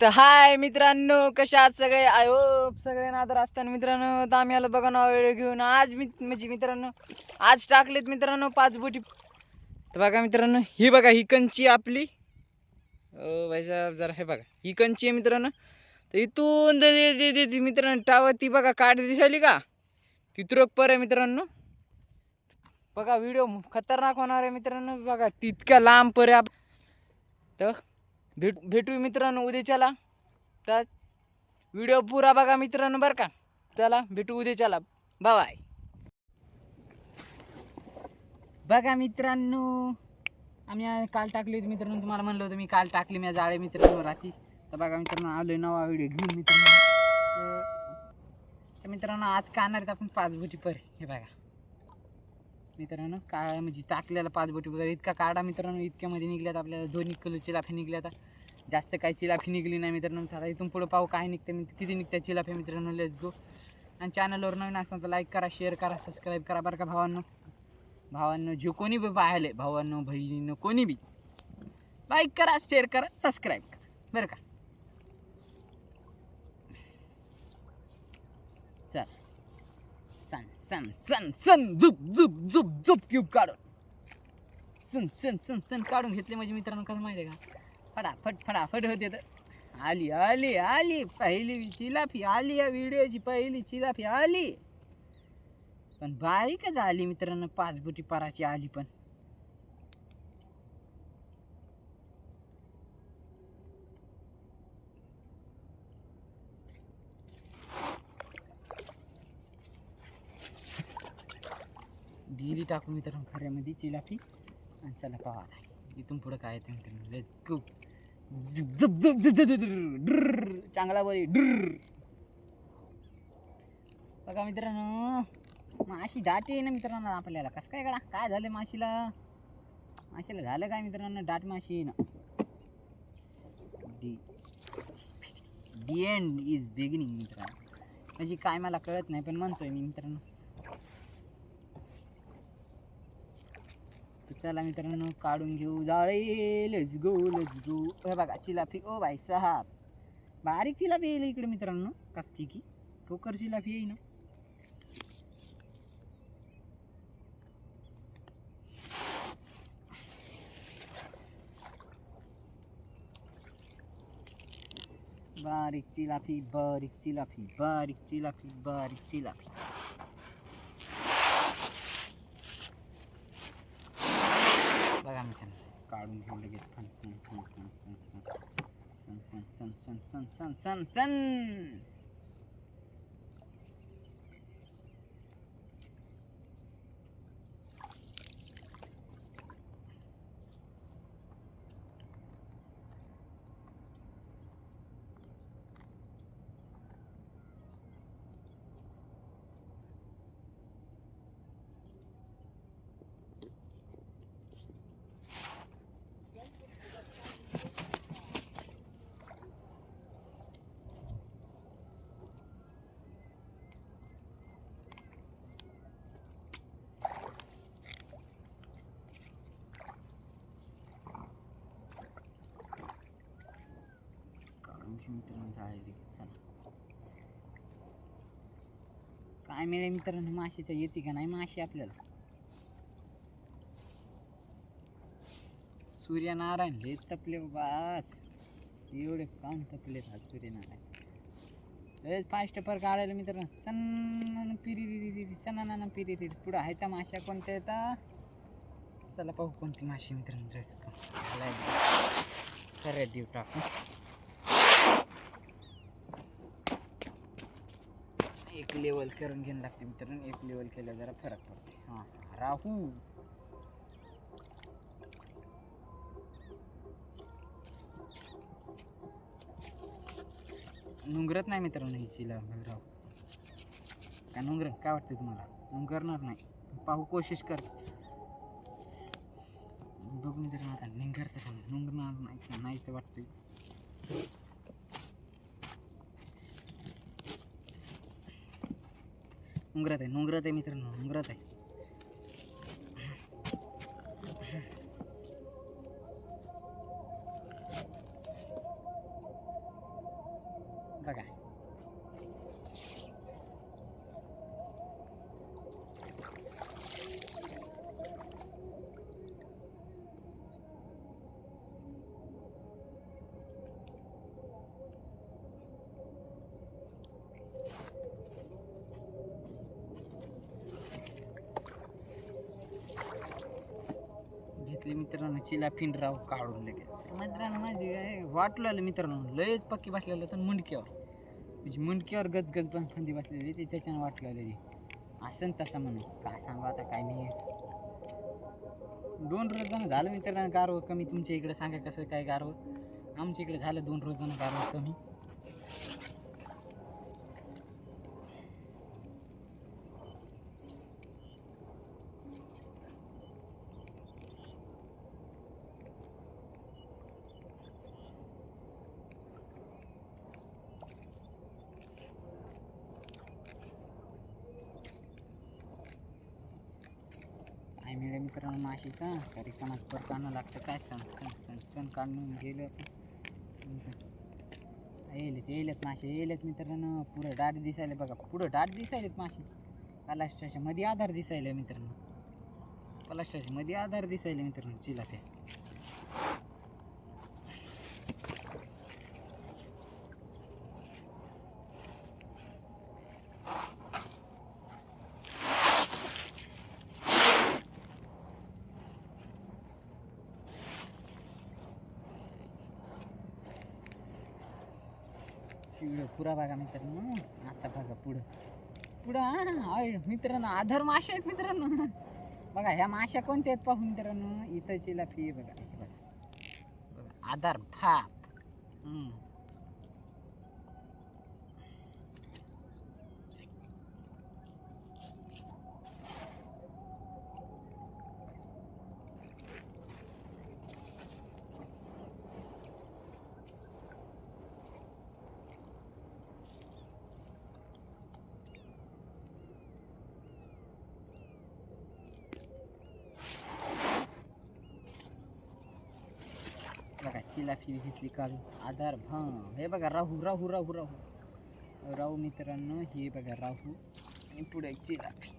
तर हाय मित्रांनो, कशा आहात सगळे? आय होप सगळे नादर असताना मित्रांनो. तर आम्ही आलो बघा ना वेळ घेऊन. आज म्हणजे मित्रांनो आज टाकलेत मित्रांनो 5 बोटी. तर बघा मित्रांनो, ही बघा ही कंची आपली. भाई साहेब जरा हे बघा, ही कंची आहे मित्रांनो. तर इथून मित्रांनो टावर ती बघा काढ दिसायली का, तिथरोक पर आहे मित्रांनो. बघा व्हिडिओ खतरनाक होणार आहे मित्रांनो. बघा तितक्या लांब पर आहे. तर भेटू मित्रांनो उद्याच्याला. तर व्हिडिओ पुरा बघा मित्रांनो बरं का. चला भेटू उद्याच्याला. बाय. बघा मित्रांनो, आम्ही काल टाकली होती मित्रांनो. तुम्हाला म्हणलं होतं मी काल टाकली मी जाळे मित्रांनो रात्री. तर बघा मित्रांनो आलोय नवा व्हिडिओ घेऊन मित्रांनो. तर मित्रांनो आज काढणार आहेत आपण 5 बोटी पर. हे बघा मित्रांनो, काय म्हणजे टाकलेला 5 बोटी बघा. इतका काढा मित्रांनो, इतक्यामध्ये निघल्यात आपल्याला 2 किलो चिलाफी निघल्यात. जास्त काही चिलाफी निघली नाही मित्रांनो. चला इथून पुढं पाहू काय निघतं, किती निघत्या चिलाफी मित्रांनो. Let's go. आणि चॅनलवर नवीन असताना तर लाईक करा, शेअर करा, सबस्क्राईब करा बरं का भावांनो. जे कोणी बी पाहिले, भावांनो बहिणींनो कोणी बी लाईक करा, शेअर करा, सबस्क्राईब करा बरं का. चल सन सन सन सन झुप झुप झुप झुप क्यूब काढून सन सन सन सन काढून घेतले म्हणजे मित्रांनो कसं माहिती आहे का, फटाफट होते. तर आली आली आली पहिली चिलाफी आली. या व्हिडिओची पहिली चिलाफी आली, पण बारीकच आली मित्रांनो. 5 बोटी पराची आली पण. दिली टाकून मित्रांनो खऱ्यामध्ये चिलाफी. आणि चला पाहा इथून पुढं काय येतं मित्रांनो. Let's go. झुप झुप झुप झुप चांगला बरी बघा मित्रांनो. माशी दाटी आहे ना मित्रांनो आपल्याला. कसं काय करा काय झालं माशीला झालं काय मित्रांनो, दाट माशी ना. दी एंड इज बिगिनिंग मित्रांनो. म्हणजे काय मला कळत नाही पण म्हणतोय मी मित्रांनो. तर चला मित्रांनो काढून घेऊ जाळे. Let's go let's go. हे बघा चिलाफी. ओ भाई साहब बारीक चिलाफी येईल इकडे मित्रांनो. कसकी की ठोकर चिलाफी येई ना. बारीक चिलाफी बारीक चिलाफी बारीक चिलाफी बारीक चिलाफी. बघा मित्रांनो काढून घेऊन लगेच सन सन सन सन सन सन सन. मित्रांनो जाळे चला काय मिळेल मित्रांनो. माशीचं येते का नाही माशी आपल्याला. सूर्यनारायण लय तपले बास. एवढे काम तपले आज सूर्यनारायण. लय फास्ट पर काढायला मित्रांनो. सन्न पिरी सन्न पिरी पुढं आहे त्या माश्या कोणत्या येतात. चला पाहू कोणती माशी मित्रांनो. ड्रेस खऱ्या देऊ टाकू. एक लेवल करून घ्यायला लागते मित्रांनो. एक लेवल केलं जरा फरक पडते. हां राहू नुंगरत नाही मित्रांनो ही राहू. काय नुंगरत काय वाटतं तुम्हाला. नुंगरणार नाही. पाहू कोशिश कर बघू मित्रांनो. आता निंगरतं का नुंगरणार नाही तर वाटतं. नुंगरत आहे मित्रांनो. नुंगरत आहे. बघा. घेतली मित्रांनो चिलाफीन राव काढून लगेच. मित्रांनो माझी काय वाटलं मित्रांनो लयच पक्की बसलेलं होतं मुंडक्यावर, म्हणजे मुंडक्यावर गजगज पण फंदी बसलेली ती त्याच्यानं वाटलेली असं तसं म्हणून. काय सांगू आता काय मी 2 रोजानं झालं मित्रांनो गारवं कमी. तुमच्या इकडे सांगा कसं काय गारवं. आमच्या इकडे झालं 2 रोजानं गारवं कमी. काय मिळेल मित्रांनो माशीचा तरी कामात परत आणं लागतं. काय सण काढून गेलं येईलेत मासे येईलेत मित्रांनो. पुढं दाट दिसायला बघा, पुढं दाट दिसायलेत मासे. पलास्ट्राच्या मध्ये आधार दिसायला मित्रांनो, पलास्ट्राच्या मध्ये आधार दिसायला मित्रांनो चिलाप्या. व्हिडिओ पुरा बघा मित्रांनो. आता बघा पुढं मित्रांनो आधार मासे आहेत मित्रांनो. बघा ह्या माश्या कोणत्या आहेत पाहू मित्रांनो. इथं चिलापी बघा, बघा आधार भाप. बघा चिलापी घेतली काढून आधार हे बघा राहू राहू राहू राहू राहू मित्रांनो. हे बघा राहू आणि पुढे चिलापी.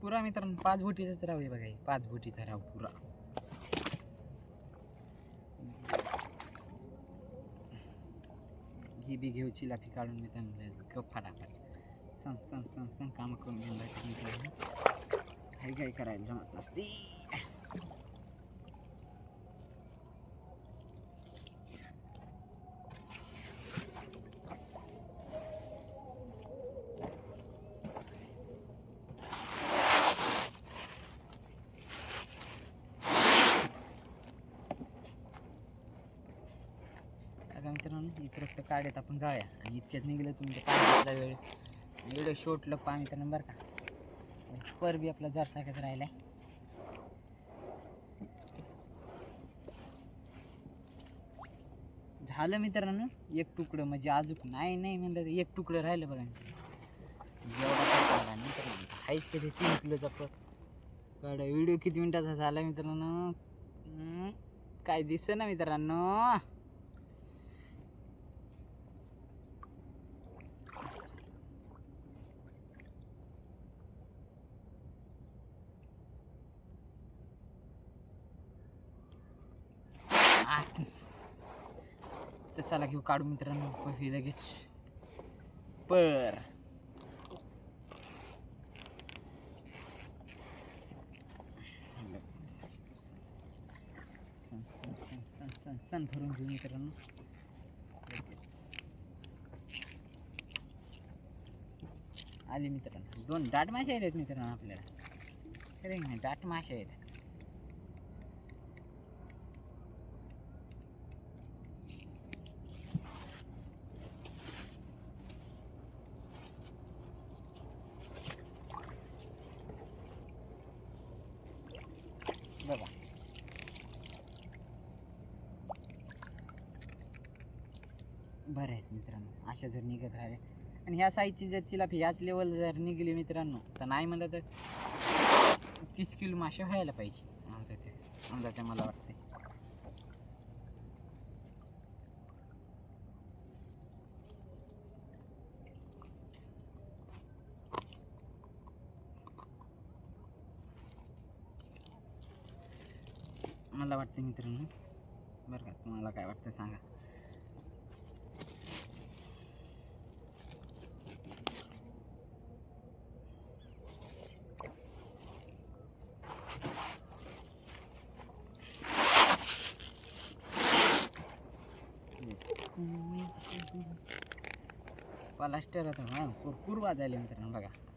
पुरा मित्रांनो 5 बोटीचाच राहू आहे बघा. 5 बोटीचा राहू पुरा. ही बी घेऊ चिलापी काढून मित्रांनो गप फटाफट सण सण सण सण कामं करून घेऊन काही काही करायला जमत नसते. मित्रांनो इकडे तर काढत आपण जाऊया आणि इतक्यात निघलं तुम्ही पाण्यातला वेळ एवढं शॉर्ट पहा मित्रांनो बरं का. पर बी आपला जरसाकच राहिलाय. झालं मित्रांनो एक तुकडं, म्हणजे अजून नाही म्हणलं तर एक तुकडं राहिलं बघा. जेवढा मित्रांनो हाईच कधी 3 किलोचा काढा. व्हिडिओ किती मिनिटाचा झाला मित्रांनो काय दिसतं ना मित्रांनो. तर चला घेऊ काढू मित्रांनो पहिली लगेच पर. सण भरून घेऊ मित्रांनो. आली मित्रांनो 2 दाट मासे आहेत मित्रांनो आपल्याला. खरे नाही दाट मासे आहेत. बघा. बरं आहेत मित्रांनो, अशा जर निघत राहिले आणि ह्या साईजची जर चिलापी ह्याच लेवल जर निघली मित्रांनो, तर नाही म्हणलं तर 30 किलो मासे व्हायला पाहिजे अंदाजे मला वाटते. मला वाटतं मित्रांनो, बरं का, तुम्हाला काय वाटतं सांगा. प्लास्टर आता हा कुरकुर वाजायला मित्रांनो बघा असं.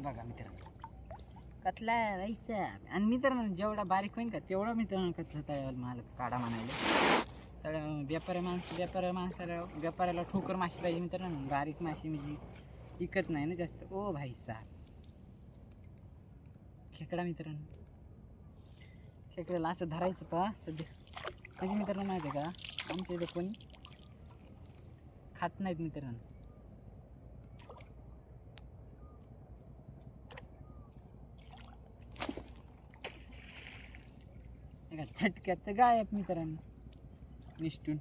बघा मित्रांनो कतला राईसा. आणि मित्रांनो जेवढा बारीक होईल का तेवढा मित्रांनो कतला तयार माल काढा म्हणायला. तर व्यापाऱ्याला ठोकर माशी पाहिजे मित्रांनो. बारीक माशी म्हणजे विकत नाही ना जास्त. ओ भाई साहेब खेकडा मित्रांनो, खेकड्याला असं धरायचं पहा सध्या. म्हणजे मित्रांनो माहिती आहे का, आमच्या इथं कोणी खात नाहीत मित्रांनो. झटक्यात तर गायब मित्रांनो निष्ठून.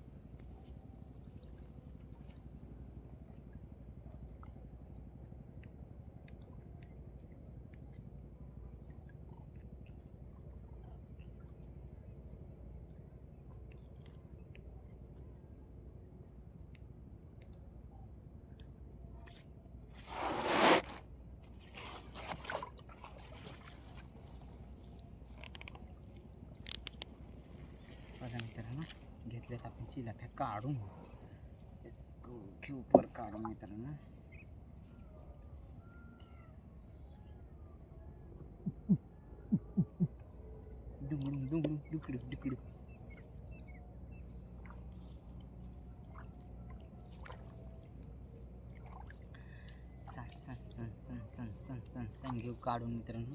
बघा मित्रांनो घेतल्यात आपण चिलाप्या काढून पर काढून मित्रांनो. डुंगडुंग डुंगडुंग डुकडू डुकडू. सन घेऊ काढून मित्रांनो.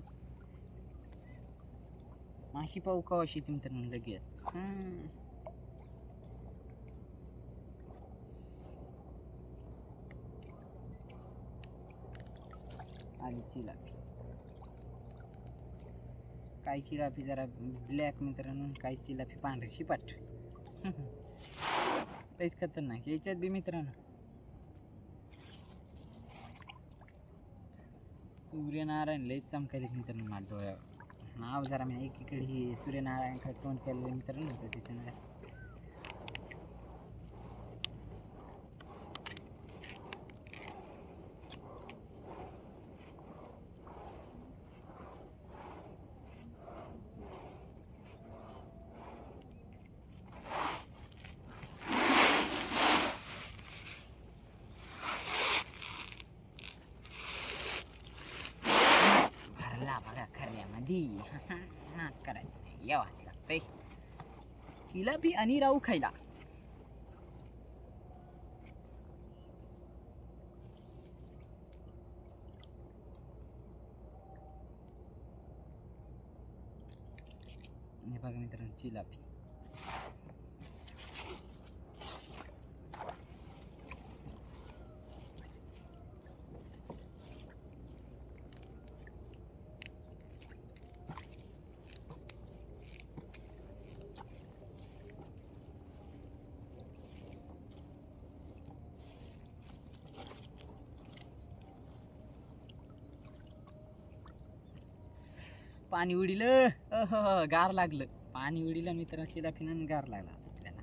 माशी पाहू का अशी मित्रांनो लगेच. आणि चिलापी, काही चिलापी जरा ब्लॅक मित्रांनो, काही चिलापी पांढरी शिपाट. काहीच खतरनाक याच्यात बी मित्रांनो. सूर्यनारायण लई चमकायले मित्रांनो माझ्या डोळ्यावर. नाव जरा मी एकीकडे ही सूर्यनारायण तोंड केलेलं मित्रांनो तर त्याच्यामुळे बघा खऱ्यामध्ये नाक करायचं नाही, यावाच लागतंय चिलापी आणि राहू खायला. हे बघा मित्रांनो चिलापी. पाणी उडिलं. गार लागलं. पाणी उडिलं मित्रांनो शिलाफीनं गार लागला आपल्याला.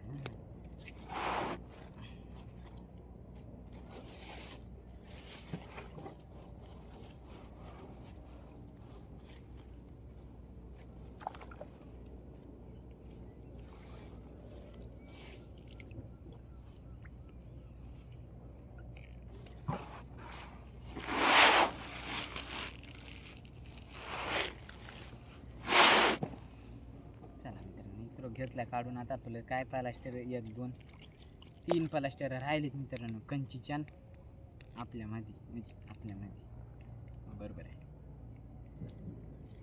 घेतला काढून. आता आपलं काय प्लास्टर 1 2 3 प्लास्टर राहिलेत मित्रांनो कंचीच्या आपल्यामध्ये, म्हणजे आपल्यामध्ये बरोबर आहे.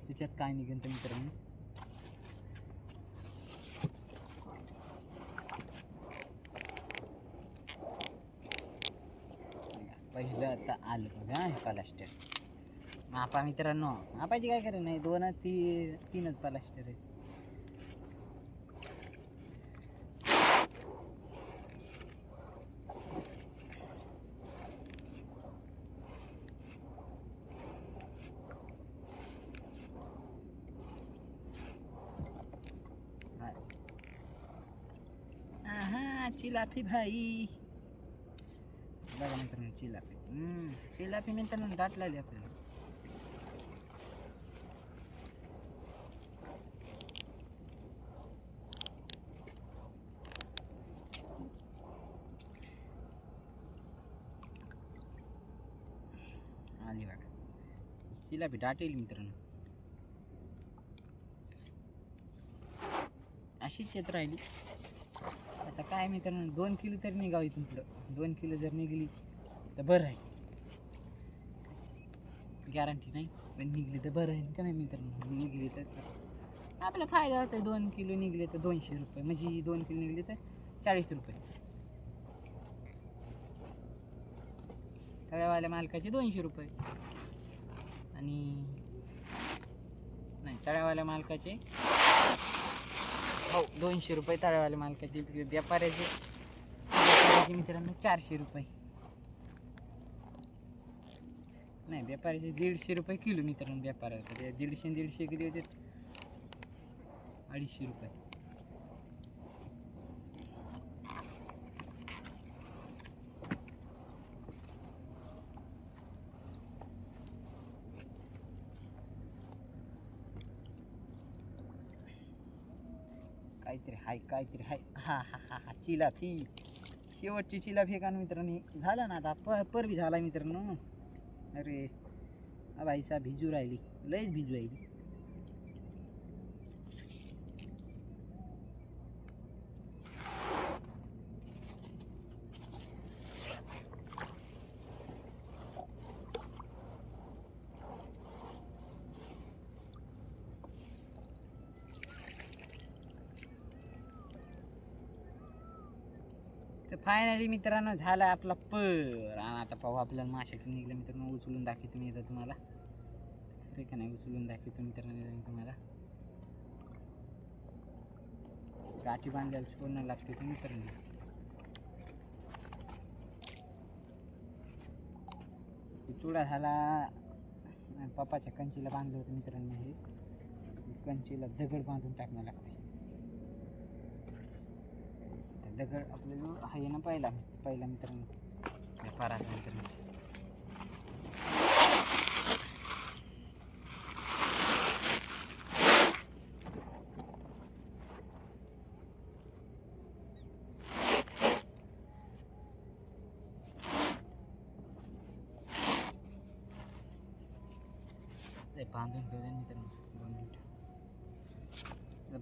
त्याच्यात काय निघेल तर मित्रांनो पहिलं आता आलं बघा हे प्लास्टर. मापा मित्रांनो मापायची काय करायचं नाही, 2 3च प्लास्टर आहे. चिलाफी भाई बघा मित्रांनो चिलाफी मित्रांनो दाट लागली आपल्याला. आली बघा चिलाफी दाट येईल मित्रांनो. अशीच येत राहिली. आता काय मित्रांनो 2 किलो तरी निघावं इथून पुढं. 2 किलो जर निघली तर बरं आहे. गॅरंटी नाही पण निघली तर बरं आहे का नाही मित्रांनो. निघली तर आपला फायदा होता. 2 किलो निघले तर 200 रुपये, म्हणजे 2 किलो निघले तर 40 रुपये. तळ्यावाल्या मालकाचे 200 रुपये आणि नाही तळ्यावाल्या मालकाचे 200 रुपये. तळ्यावाल्या मालकाचे व्यापाऱ्याचे मित्रांनो 400 रुपये. नाही व्यापाऱ्याचे 150 रुपये किलो मित्रांनो. व्यापाऱ्याचे 150 किती होते 250 रुपये. काहीतरी हाय. हा चिलाफी शेवटची चिलाफी का मित्रांनो झाला ना आता. पर बी झाला मित्रांनो. अरे भाईसा भिजू राहिली, लयच भिजू राहिली. तर फायनली मित्रांनो झाला आपला पर. आणि आता पाहू आपल्याला माशा किती निघल्या मित्रांनो. उचलून दाखवतो मी आता तुम्हाला. खरे का नाही उचलून दाखवतो मित्रांनो तुम्हाला. गाठी बांधायला सोडणं लागते तर मित्रांनो. तुडा झाला पप्पाच्या कंचीला बांधलं होतं मित्रांनो. हे कंचीला दगड बांधून टाकणं लागते. दगड आपल्याला आहे ना पहिला मित्रांनो व्यापारात मित्रांनो. बांधून घेऊया मित्रांनो 2 मिनिटं.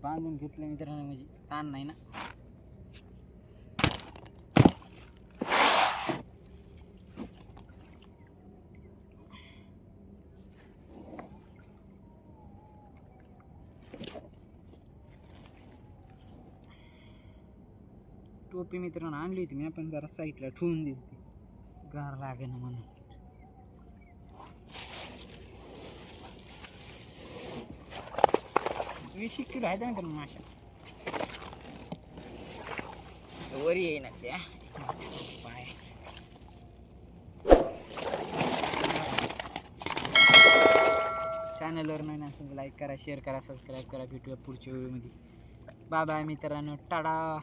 बांधून घेतलं मित्रांनो म्हणजे ताण नाही ना. टोपी मित्रांनो आणली होती मी, आपण जरा साईडला ठेवून दिली होती गार लागे ना म्हणून. वीस किलो आहे मित्रांनो माशा. वरी येईना त्या पाय. चॅनलवर नवीन असेल तर लाईक करा, शेअर करा, सबस्क्राईब करा. भेटूया पुढच्या व्हिडिओमध्ये. बाय बाय मित्रांनो, टाटा.